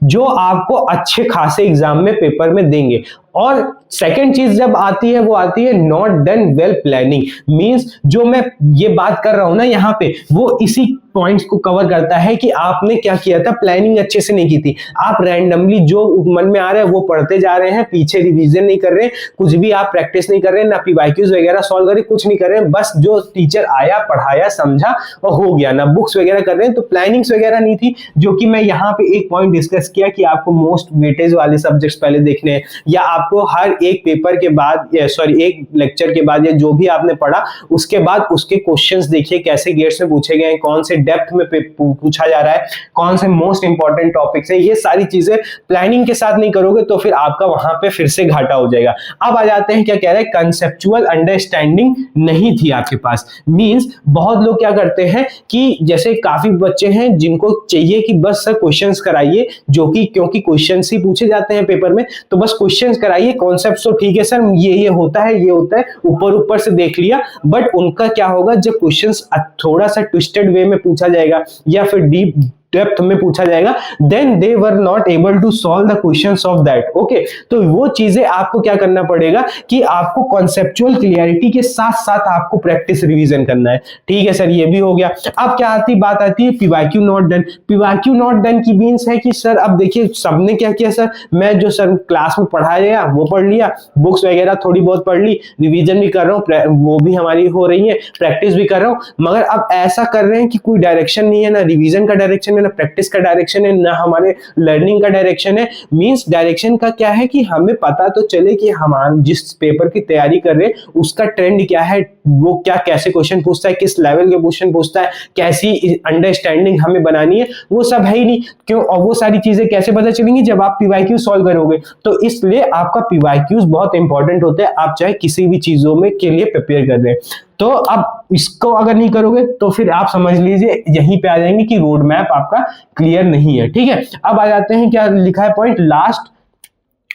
जो आपको अच्छे खासे एग्जाम में पेपर में देंगे। और सेकंड चीज जब आती है वो आती है not done well planning. Means जो मैं ये बात कर रहा हूं ना यहाँ पे, वो इसी पॉइंट्स को कवर करता है कि आपने क्या किया था, प्लानिंग अच्छे से नहीं की थी। आप रैंडमली जो मन में आ रहा है वो पढ़ते जा रहे हैं, पीछे रिवीजन नहीं कर रहे हैं, कुछ भी आप प्रैक्टिस नहीं कर रहे हैं, ना पीवाईक्यूज वगैरह सॉल्व कर रहे, कुछ नहीं कर रहे हैं, बस जो टीचर आया पढ़ाया समझा और हो गया, ना बुक्स वगैरह कर रहे हैं। तो प्लानिंग्स वगैरह नहीं थी, जो कि मैं यहाँ पे एक पॉइंट डिस्कस किया कि आपको मोस्ट वेटेज वाले सब्जेक्ट्स पहले देखने हैं, या आपको हर एक पेपर के बाद एक लेक्चर के बाद या जो भी आपने पढ़ा उसके बाद उसके क्वेश्चंस देखिए कैसे गेट्स में पूछे गए हैं, कौन से डेप्थ में पूछा जा रहा है, कौन से मोस्ट इंपॉर्टेंट टॉपिक्स हैं। ये सारी चीजें प्लानिंग के साथ नहीं करोगे तो फिर आपका वहां पे फिर से घाटा हो जाएगा। अब आ जाते हैं क्या कह रहे हैं, कंसेप्चुअल अंडरस्टैंडिंग नहीं थी आपके पास। मींस बहुत लोग क्या करते हैं कि जैसे काफी बच्चे हैं जिनको चाहिए कि बस सर क्वेश्चंस कराइए, जो कि क्योंकि क्वेश्चंस ही पूछे जाते हैं पेपर में, तो बस क्वेश्चंस कराइए, कॉन्सेप्ट तो ठीक है सर ये होता है, ये होता है, ऊपर ऊपर से देख लिया। बट उनका क्या होगा, जब क्वेश्चंस थोड़ा सा ट्विस्टेड वे में पूछा जाएगा या फिर डीप डेप्थ में पूछा जाएगा, then they were not able to solve the questions of that. Okay, तो वो चीजें आपको क्या करना पड़ेगा कि आपको कॉन्सेप्चुअल क्लियरिटी के साथ साथ आपको प्रैक्टिस रिवीजन करना है। ठीक है सर, ये भी हो गया। अब क्या बात आती है PYQ not done. PYQ not done की मींस है कि सर अब देखिए सबने क्या किया, सर मैं जो सर क्लास में पढ़ाया वो पढ़ लिया, बुक्स वगैरह थोड़ी बहुत पढ़ ली, रिवीजन भी कर रहा हूँ, वो भी हमारी हो रही है, प्रैक्टिस भी कर रहा हूँ, मगर अब ऐसा कर रहे हैं कि कोई डायरेक्शन नहीं है, ना रिवीजन का डायरेक्शन है, ना प्रैक्टिस का डायरेक्शन है, ना हमारे लर्निंग का डायरेक्शन है। मींस डायरेक्शन का क्या है कि हमें पता तो चले कि हम जिस पेपर की तैयारी कर रहे हैं उसका ट्रेंड क्या है, वो क्या कैसे क्वेश्चन पूछता है, किस लेवल के क्वेश्चन पूछता है, कैसी अंडरस्टैंडिंग हमें बनानी है, वो सब है ही नहीं। क्यों? और वो सारी चीजें कैसे पता चलेंगी, जब आप पीवाईक्यू सॉल्व करोगे। तो इसलिए आपका पीवाईक्यूज बहुत इंपॉर्टेंट होते हैं, आप चाहे किसी भी चीजों में के लिए प्रिपेयर कर रहे हैं। तो अब इसको अगर नहीं करोगे तो फिर आप समझ लीजिए यहीं पे आ जाएंगे कि रोड मैप आपका क्लियर नहीं है। ठीक है, अब आ जाते हैं क्या लिखा है पॉइंट, लास्ट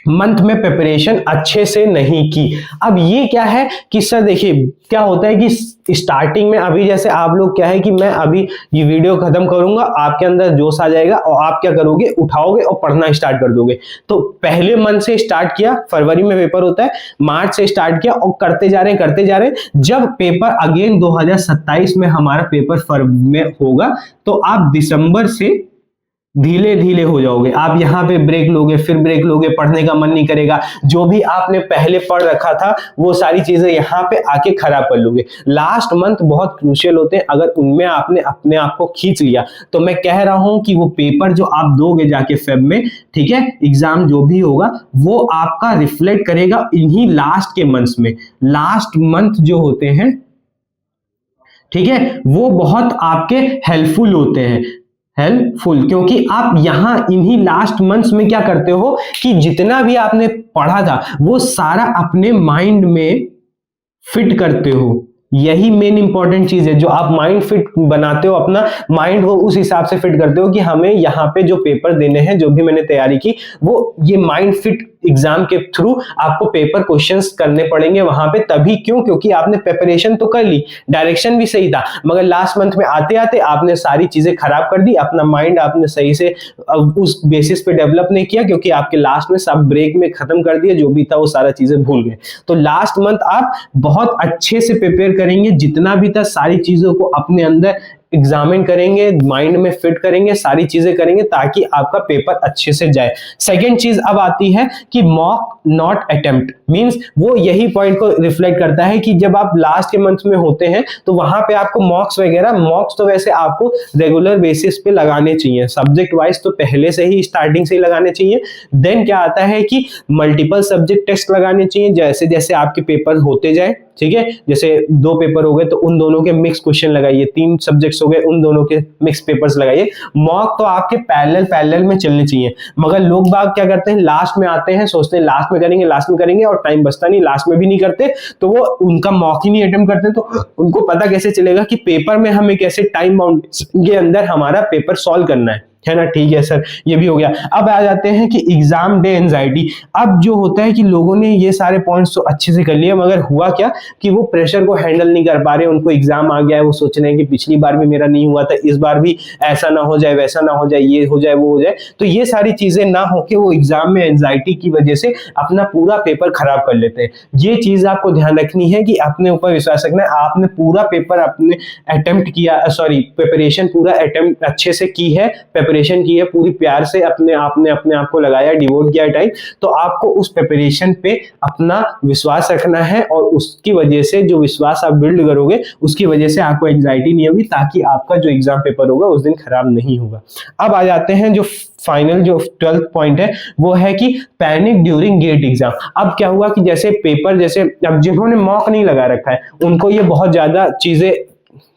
मंथ में प्रिपरेशन अच्छे से नहीं की। अब ये क्या है कि सर देखिए क्या होता है कि स्टार्टिंग में अभी जैसे आप लोग क्या है कि मैं अभी ये वीडियो खत्म करूंगा, आपके अंदर जोश आ जाएगा और आप क्या करोगे, उठाओगे और पढ़ना स्टार्ट कर दोगे। तो पहले मंथ से स्टार्ट किया, फरवरी में पेपर होता है, मार्च से स्टार्ट किया और करते जा रहे हैं। जब पेपर अगेन 2027 में हमारा पेपर फरवरी में होगा तो आप दिसंबर से धीरे धीरे हो जाओगे। आप यहाँ पे ब्रेक लोगे, फिर ब्रेक लोगे, पढ़ने का मन नहीं करेगा, जो भी आपने पहले पढ़ रखा था वो सारी चीजें यहाँ पे आके खराब कर लोगे। लास्ट मंथ बहुत क्रूशियल होते हैं, अगर उनमें आपने अपने आप को खींच लिया तो मैं कह रहा हूं कि वो पेपर जो आप दोगे जाके फेब में, ठीक है, एग्जाम जो भी होगा वो आपका रिफ्लेक्ट करेगा इन्हीं लास्ट के मंथ्स में। लास्ट मंथ जो होते हैं, ठीक है, वो बहुत आपके हेल्पफुल होते हैं, क्योंकि आप यहां इन्हीं लास्ट मंथ्स में क्या करते हो कि जितना भी आपने पढ़ा था वो सारा अपने माइंड में फिट करते हो। यही मेन इंपॉर्टेंट चीज है, जो आप माइंड फिट बनाते हो, अपना माइंड हो उस हिसाब से फिट करते हो कि हमें यहाँ पे जो पेपर देने हैं, जो भी मैंने तैयारी की, वो ये माइंड फिट एग्जाम के थ्रू आपको पेपर क्वेश्चंस करने पड़ेंगे वहां पे। तभी क्यों? क्योंकि आपने प्रिपरेशन तो कर ली, डायरेक्शन भी सही था, मगर लास्ट मंथ में आते आते आपने सारी चीजें खराब कर दी, अपना माइंड आपने सही से उस बेसिस पे डेवलप नहीं किया, क्योंकि आपके लास्ट में सब ब्रेक में खत्म कर दिया, जो भी था वो सारा चीजें भूल गए। तो लास्ट मंथ आप बहुत अच्छे से प्रिपेयर करेंगे, जितना भी था सारी चीजों को अपने अंदर एग्जामिन करेंगे, माइंड में फिट करेंगे, सारी चीजें करेंगे ताकि आपका पेपर अच्छे से जाए। सेकंड चीज अब आती है कि मॉक नॉट अटेम्प्ट, मींस वो यही पॉइंट को रिफ्लेक्ट करता है कि जब आप लास्ट के मंथ में होते हैं तो वहां पे आपको मॉक्स वगैरह, मॉक्स तो वैसे आपको रेगुलर बेसिस पे लगाने चाहिए, सब्जेक्ट वाइज तो पहले से ही स्टार्टिंग से ही लगाने चाहिए। देन क्या आता है कि मल्टीपल सब्जेक्ट टेस्ट लगाने चाहिए, जैसे जैसे आपके पेपर होते जाए, ठीक है। जैसे 2 पेपर हो गए तो उन दोनों के मिक्स क्वेश्चन लगाइए, 3 सब्जेक्ट्स हो गए उन दोनों के मिक्स पेपर्स लगाइए। मॉक तो आपके पैरेलल में चलने चाहिए, मगर लोग बाग क्या करते हैं, लास्ट में आते हैं, सोचते हैं लास्ट में करेंगे और टाइम बचता नहीं, लास्ट में भी नहीं करते, तो वो उनका मॉक ही नहीं अटेम्प्ट करते। तो उनको पता कैसे चलेगा कि पेपर में हमें कैसे टाइम बाउंड के अंदर हमारा पेपर सॉल्व करना है ना। ठीक है सर, ये भी हो गया। अब आ जाते हैं कि एग्जाम डे एंजाइटी। अब जो होता है कि लोगों ने ये सारे पॉइंट्स तो अच्छे से कर लिए, मगर हुआ क्या कि वो प्रेशर को हैंडल नहीं कर पा रहे, उनको एग्जाम आ गया है, वो सोच रहे हैं कि पिछली बार भी मेरा नहीं हुआ था, इस बार भी ऐसा ना हो जाए, वैसा ना हो जाए, ये हो जाए, वो हो जाए। तो ये सारी चीजें ना होके वो एग्जाम में एंजाइटी की वजह से अपना पूरा पेपर खराब कर लेते हैं। ये चीज आपको ध्यान रखनी है कि अपने ऊपर विश्वास रखना है, आपने पूरा पेपर अपने अटेम्प्ट किया, सॉरी प्रिपरेशन पूरा अटेम्प्ट अच्छे से की है, प्रिपरेशन की है पूरी प्यार से, अपने आप को लगाया, डिवोट किया टाइम, तो आपको उस प्रिपरेशन पे अपना विश्वास रखना है और उसकी वजह से जो विश्वास आप बिल्ड करोगे उसकी वजह से आपको एंजाइटी नहीं होगी, ताकि आपका जो एग्जाम पेपर होगा उस दिन खराब नहीं होगा। अब आ जाते हैं जो फाइनल जो 12th पॉइंट है, वो है कि पैनिक ड्यूरिंग गेट एग्जाम। अब क्या हुआ कि जैसे पेपर, जैसे अब जिन्होंने मॉक नहीं लगा रखा है उनको ये बहुत ज्यादा चीजें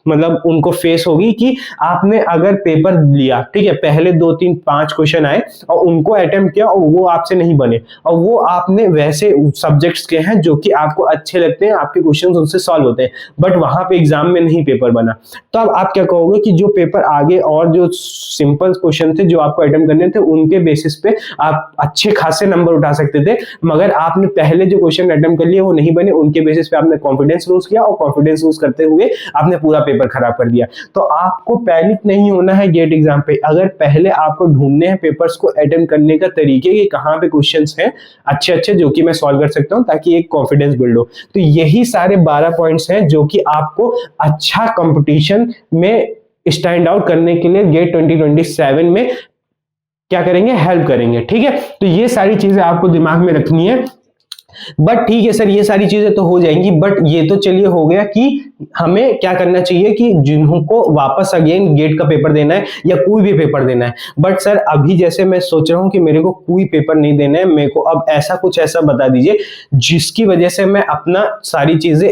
मतलब उनको फेस होगी कि आपने अगर पेपर लिया, ठीक है, पहले 2 3 5 क्वेश्चन आए और उनको अटेम्प्ट किया और वो आपसे नहीं बने, और वो आपने वैसे सब्जेक्ट्स के हैं जो कि आपको अच्छे लगते हैं, आपके क्वेश्चंस उनसे सॉल्व होते हैं, बट वहां पे एग्जाम में नहीं पेपर बना। तो अब आप क्या कहोगे कि जो पेपर आगे और जो सिंपल क्वेश्चन थे जो आपको अटेम्प्ट करने थे उनके बेसिस पे आप अच्छे खासे नंबर उठा सकते थे, मगर आपने पहले जो क्वेश्चन अटेम्प्ट कर लिए वो नहीं बने, उनके बेसिस पे आपने कॉन्फिडेंस लूज किया और कॉन्फिडेंस लूज करते हुए आपने पूरा पेपर खराब कर दिया। तो आपको पैनिक नहीं होना है गेट एग्जाम पे। अगर पहले आपको ढूंढने हैं पेपर्स को अटेम्प्ट करने का तरीके कि कहां पे क्वेश्चंस हैं अच्छे अच्छे जो कि मैं सॉल्व कर सकता हूं, ताकि एक कॉन्फिडेंस बिल्ड हो। तो यही सारे 12 पॉइंट्स हैं जो कि आपको अच्छा कंपटीशन में स्टैंड आउट करने के लिए गेट 2027 में क्या करेंगे, हेल्प करेंगे। ठीक है, तो ये सारी चीजें आपको दिमाग में रखनी है। बट ठीक है सर, ये सारी चीजें तो हो जाएंगी, बट ये तो चलिए हो गया कि हमें क्या करना चाहिए कि जिनको वापस अगेन गेट का पेपर देना है या कोई भी पेपर देना है। बट सर अभी जैसे मैं सोच रहा हूं कि मेरे को कोई पेपर नहीं देना है, मेरे को अब ऐसा कुछ ऐसा बता दीजिए जिसकी वजह से मैं अपना सारी चीजें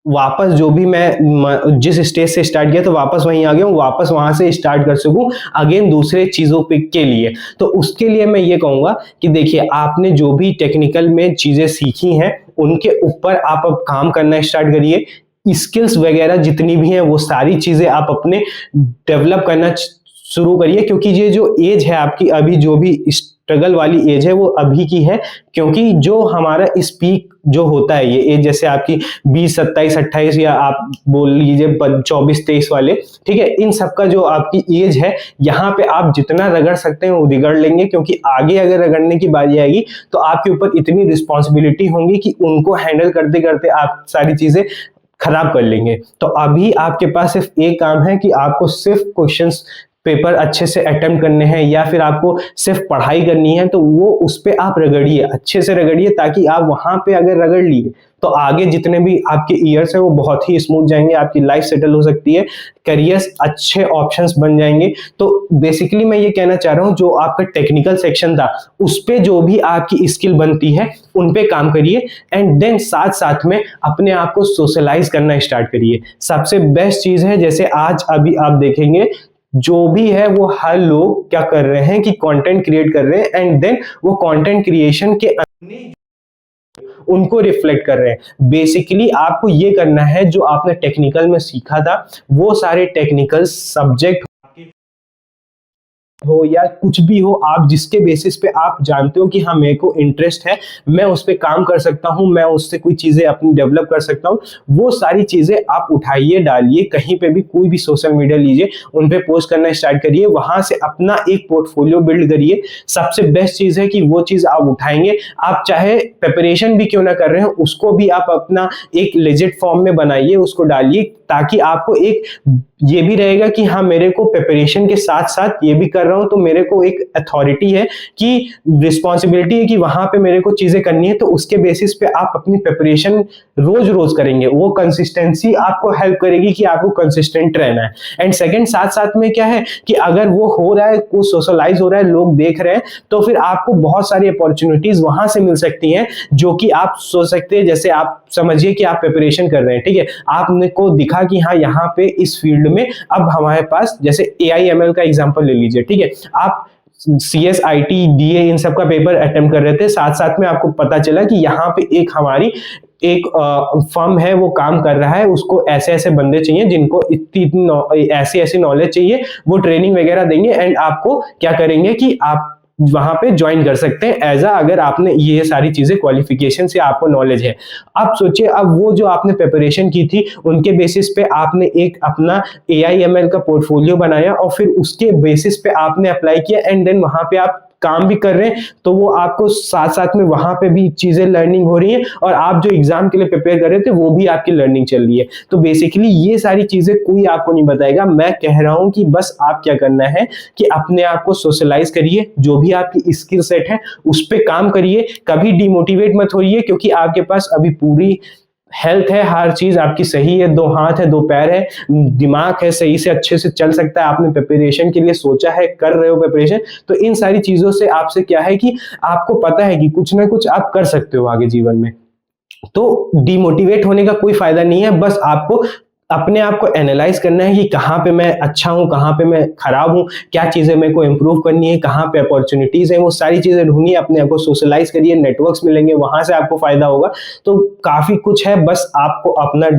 वापस, जो भी मैं जिस स्टेज से स्टार्ट किया तो वापस वहीं आ गया हूं, वापस वहां से स्टार्ट कर सकूं अगेन दूसरे चीजों पे के लिए। तो उसके लिए मैं ये कहूंगा कि देखिए, आपने जो भी टेक्निकल में चीजें सीखी हैं उनके ऊपर आप अब काम करना स्टार्ट करिए। स्किल्स वगैरह जितनी भी हैं वो सारी चीजें आप अपने डेवलप करना शुरू करिए, क्योंकि ये जो एज है आपकी, अभी जो भी स्ट्रगल वाली एज है वो अभी की है, क्योंकि जो हमारा स्पीक जो होता है ये एज, जैसे आपकी 20 27 28 या आप बोल लीजिए 24 23 वाले, ठीक है, इन सब का जो आपकी एज है, यहाँ पे आप जितना रगड़ सकते हैं वो रगड़ लेंगे, क्योंकि आगे अगर रगड़ने की बारी आएगी तो आपके ऊपर इतनी रिस्पॉन्सिबिलिटी होंगी कि उनको हैंडल करते करते आप सारी चीजें खराब कर लेंगे। तो अभी आपके पास सिर्फ एक काम है कि आपको सिर्फ क्वेश्चंस पेपर अच्छे से अटेम्प्ट करने हैं या फिर आपको सिर्फ पढ़ाई करनी है, तो वो उस पे आप रगड़िए, अच्छे से रगड़िए, ताकि आप वहां पे अगर रगड़ लिए तो आगे जितने भी आपके ईयर्स है वो बहुत ही स्मूथ जाएंगे, आपकी लाइफ सेटल हो सकती है, करियर्स अच्छे ऑप्शंस बन जाएंगे। तो बेसिकली मैं ये कहना चाह रहा हूँ, जो आपका टेक्निकल सेक्शन था उस पे जो भी आपकी स्किल बनती है उन पे काम करिए, एंड देन साथ साथ में अपने आप को सोशलाइज करना स्टार्ट करिए। सबसे बेस्ट चीज है, जैसे आज अभी आप देखेंगे जो भी है वो हर लोग क्या कर रहे हैं कि कंटेंट क्रिएट कर रहे हैं, एंड देन वो कंटेंट क्रिएशन के उनको रिफ्लेक्ट कर रहे हैं। बेसिकली आपको ये करना है जो आपने टेक्निकल में सीखा था, वो सारे टेक्निकल सब्जेक्ट हो या कुछ भी हो, आप जिसके बेसिस पे आप जानते हो कि हाँ मेरे को इंटरेस्ट है, मैं उस पर काम कर सकता हूँ, मैं उससे कोई चीजें अपनी डेवलप कर सकता हूँ, वो सारी चीजें आप उठाइए, डालिए, कहीं पे भी कोई भी सोशल मीडिया लीजिए, उन पे पोस्ट करना स्टार्ट करिए, वहां से अपना एक पोर्टफोलियो बिल्ड करिए। सबसे बेस्ट चीज है कि वो चीज आप उठाएंगे, आप चाहे प्रिपरेशन भी क्यों ना कर रहे हो, उसको भी आप अपना एक लेजिट फॉर्म में बनाइए, उसको डालिए, ताकि आपको एक ये भी रहेगा कि हाँ मेरे को प्रिपरेशन के साथ साथ ये भी कर रहा हूं, तो मेरे को एक अथॉरिटी है कि रिस्पॉन्सिबिलिटी है कि वहां पे मेरे को चीजें करनी है। तो उसके बेसिस पे आप अपनी प्रिपरेशन रोज रोज करेंगे, वो कंसिस्टेंसी आपको हेल्प करेगी कि आपको कंसिस्टेंट रहना है। एंड सेकंड, साथ साथ में क्या है कि अगर वो हो रहा है, वो सोशलाइज हो रहा है, लोग देख रहे हैं, तो फिर आपको बहुत सारी अपॉर्चुनिटीज वहां से मिल सकती हैं, जो कि आप सोच सकते हैं। जैसे आप समझिए कि आप प्रिपरेशन कर रहे हैं, ठीक है, आपने को दिखा कि हाँ यहाँ पे इस फील्ड में अब हमारे पास, जैसे AI/ML का एग्जांपल ले लीजिए, ठीक है, आप CS IT DA इन सब का पेपर अटेम्प्ट कर रहे थे, साथ साथ में आपको पता चला कि यहाँ पे एक हमारी एक फर्म है, वो काम कर रहा है, उसको ऐसे ऐसे बंदे चाहिए जिनको इतनी ऐसी ऐसी नॉलेज चाहिए, वो ट्रेनिंग वगैरह देंगे, एंड आपको क्या करेंगे कि आप वहां पे ज्वाइन कर सकते हैं एज अगर आपने ये सारी चीजें क्वालिफिकेशन से आपको नॉलेज है। अब सोचिए, अब वो जो आपने प्रिपरेशन की थी, उनके बेसिस पे आपने एक अपना AI/ML का पोर्टफोलियो बनाया, और फिर उसके बेसिस पे आपने अप्लाई किया, एंड देन वहां पे आप काम भी कर रहे हैं, तो वो आपको साथ साथ में वहां पे भी चीजें लर्निंग हो रही है, और आप जो एग्जाम के लिए प्रिपेयर कर रहे थे वो भी आपकी लर्निंग चल रही है। तो बेसिकली ये सारी चीजें कोई आपको नहीं बताएगा, मैं कह रहा हूं कि बस आप क्या करना है कि अपने आप को सोशलाइज करिए, जो भी आपकी स्किल सेट है उस पर काम करिए, कभी डिमोटिवेट मत होइए, क्योंकि आपके पास अभी पूरी हेल्थ है, हर चीज आपकी सही है, 2 हाथ है, 2 पैर है, दिमाग है, सही से अच्छे से चल सकता है, आपने प्रिपरेशन के लिए सोचा है, कर रहे हो प्रिपरेशन, तो इन सारी चीजों से आपसे क्या है कि आपको पता है कि कुछ ना कुछ आप कर सकते हो आगे जीवन में। तो डिमोटिवेट होने का कोई फायदा नहीं है, बस आपको अपने आप को एनालाइज करना है कि कहाँ पे मैं अच्छा हूँ, कहाँ पे मैं खराब हूँ, क्या चीजें मेरे को इम्प्रूव करनी है, कहाँ पे अपॉर्चुनिटीज है, वो सारी चीजें ढूंढिए, अपने आप को सोशलाइज करिए, नेटवर्क्स मिलेंगे, वहां से आपको फायदा होगा। तो काफी कुछ है, बस आपको अपना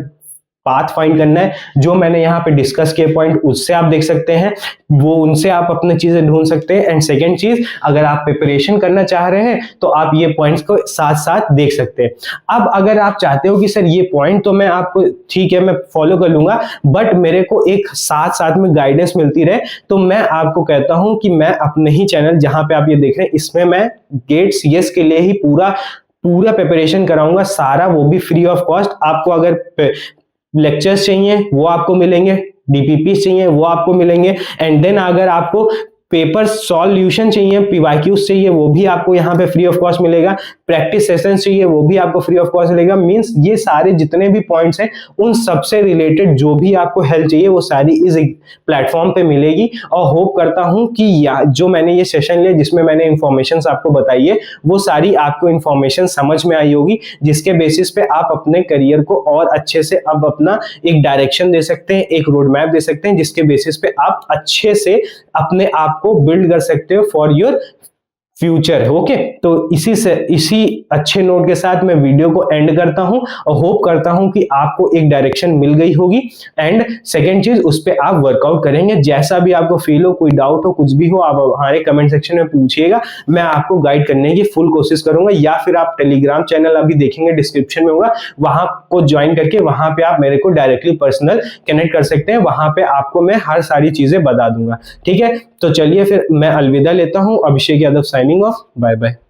पाथ फाइंड करना है। जो मैंने यहाँ पे डिस्कस किए पॉइंट, उससे आप देख सकते हैं, वो उनसे आप अपनी चीजें ढूंढ सकते हैं। एंड सेकेंड चीज, अगर आप प्रिपरेशन करना चाह रहे हैं तो आप ये पॉइंट्स को साथ साथ देख सकते हैं। अब अगर आप चाहते हो कि सर ये पॉइंट तो मैं आपको, ठीक है, मैं फॉलो कर लूंगा, बट मेरे को एक साथ साथ में गाइडेंस मिलती रहे, तो मैं आपको कहता हूं कि मैं अपने ही चैनल, जहां पे आप ये देख रहे हैं, इसमें मैं गेट CS के लिए ही पूरा प्रिपरेशन कराऊंगा, सारा, वो भी फ्री ऑफ कॉस्ट। आपको अगर लेक्चर्स चाहिए वो आपको मिलेंगे, DPP चाहिए वो आपको मिलेंगे, एंड देन अगर आपको पेपर सॉल्यूशन चाहिए, PYQs चाहिए, वो भी आपको यहाँ पे फ्री ऑफ कॉस्ट मिलेगा, प्रैक्टिस सेशंस चाहिए वो भी आपको फ्री ऑफ कॉस्ट मिलेगा। मींस ये सारे जितने भी पॉइंट्स हैं, उन सबसे रिलेटेड जो भी आपको हेल्प चाहिए वो सारी इस प्लेटफॉर्म पे मिलेगी। और होप करता हूं कि जो मैंने ये सेशन लिया, जिसमें मैंने इंफॉर्मेशन आपको बताई है, वो सारी आपको इंफॉर्मेशन समझ में आई होगी, जिसके बेसिस पे आप अपने करियर को और अच्छे से अब अपना एक डायरेक्शन दे सकते हैं, एक रोड मैप दे सकते हैं, जिसके बेसिस पे आप अच्छे से अपने आप को बिल्ड कर सकते हो फॉर योर फ्यूचर। ओके, तो इसी अच्छे नोट के साथ मैं वीडियो को एंड करता हूं, और होप करता हूं कि आपको एक डायरेक्शन मिल गई होगी। एंड सेकंड चीज, उस पे आप वर्कआउट करेंगे, जैसा भी आपको फील हो, कोई डाउट हो, कुछ भी हो, आप हमारे कमेंट सेक्शन में पूछिएगा, मैं आपको गाइड करने की फुल कोशिश करूंगा। या फिर आप टेलीग्राम चैनल अभी देखेंगे, डिस्क्रिप्शन में होगा, वहां को ज्वाइन करके वहां पे आप मेरे को डायरेक्टली पर्सनल कनेक्ट कर सकते हैं, वहां पे आपको मैं हर सारी चीजें बता दूंगा। ठीक है, तो चलिए फिर मैं अलविदा लेता हूं। Abhishek Yadav signing off, bye bye.